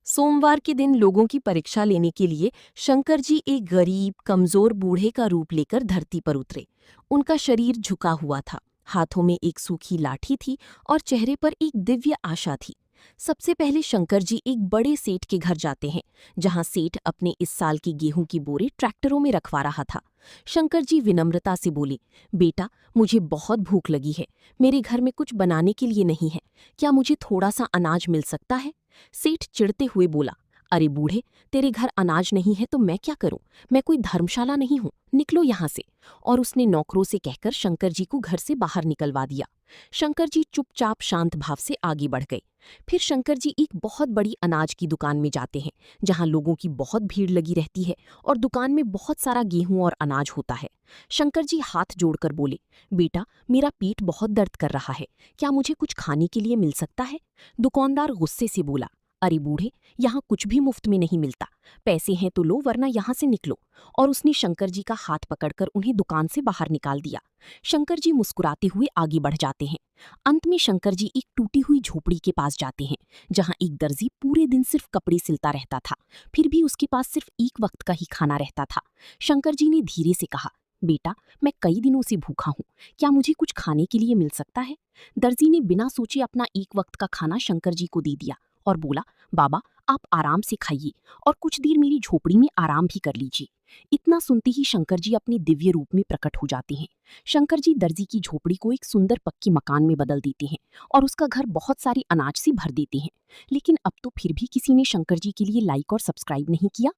सोमवार के दिन लोगों की परीक्षा लेने के लिए शंकर जी एक गरीब कमजोर बूढ़े का रूप लेकर धरती पर उतरे। उनका शरीर झुका हुआ था, हाथों में एक सूखी लाठी थी और चेहरे पर एक दिव्य आशा थी। सबसे पहले शंकर जी एक बड़े सेठ के घर जाते हैं, जहां सेठ अपने इस साल की गेहूं की बोरे ट्रैक्टरों में रखवा रहा था। शंकर जी विनम्रता से बोले, बेटा, मुझे बहुत भूख लगी है। मेरे घर में कुछ बनाने के लिए नहीं है। क्या मुझे थोड़ा सा अनाज मिल सकता है? सेठ चिढ़ते हुए बोला, अरे बूढ़े, तेरे घर अनाज नहीं है तो मैं क्या करूं? मैं कोई धर्मशाला नहीं हूं, निकलो यहां से। और उसने नौकरों से कहकर शंकर जी को घर से बाहर निकलवा दिया। शंकर जी चुपचाप शांत भाव से आगे बढ़ गए। फिर शंकर जी एक बहुत बड़ी अनाज की दुकान में जाते हैं, जहां लोगों की बहुत भीड़ लगी रहती है और दुकान में बहुत सारा गेहूं और अनाज होता है। शंकर जी हाथ जोड़कर बोले, बेटा, मेरा पेट बहुत दर्द कर रहा है। क्या मुझे कुछ खाने के लिए मिल सकता है? दुकानदार गुस्से से बोला, अरे बूढ़े, यहाँ कुछ भी मुफ्त में नहीं मिलता। पैसे हैं तो लो, वरना यहाँ से निकलो। और उसने शंकर जी का हाथ पकड़कर उन्हें दुकान से बाहर निकाल दिया। शंकर जी मुस्कुराते हुए आगे बढ़ जाते हैं। अंत में शंकर जी एक टूटी हुई झोपड़ी के पास जाते हैं, जहाँ एक दर्जी पूरे दिन सिर्फ कपड़े सिलता रहता था। फिर भी उसके पास सिर्फ एक वक्त का ही खाना रहता था। शंकर जी ने धीरे से कहा, बेटा, मैं कई दिनों से भूखा हूँ। क्या मुझे कुछ खाने के लिए मिल सकता है? दर्जी ने बिना सोचे अपना एक वक्त का खाना शंकर जी को दे दिया और बोला, बाबा, आप आराम से खाइए और कुछ देर मेरी झोपड़ी में आराम भी कर लीजिए। इतना सुनते ही शंकर जी अपने दिव्य रूप में प्रकट हो जाते हैं। शंकर जी दर्जी की झोपड़ी को एक सुंदर पक्की मकान में बदल देते हैं और उसका घर बहुत सारी अनाज से भर देते हैं। लेकिन अब तो फिर भी किसी ने शंकर जी के लिए लाइक और सब्सक्राइब नहीं किया।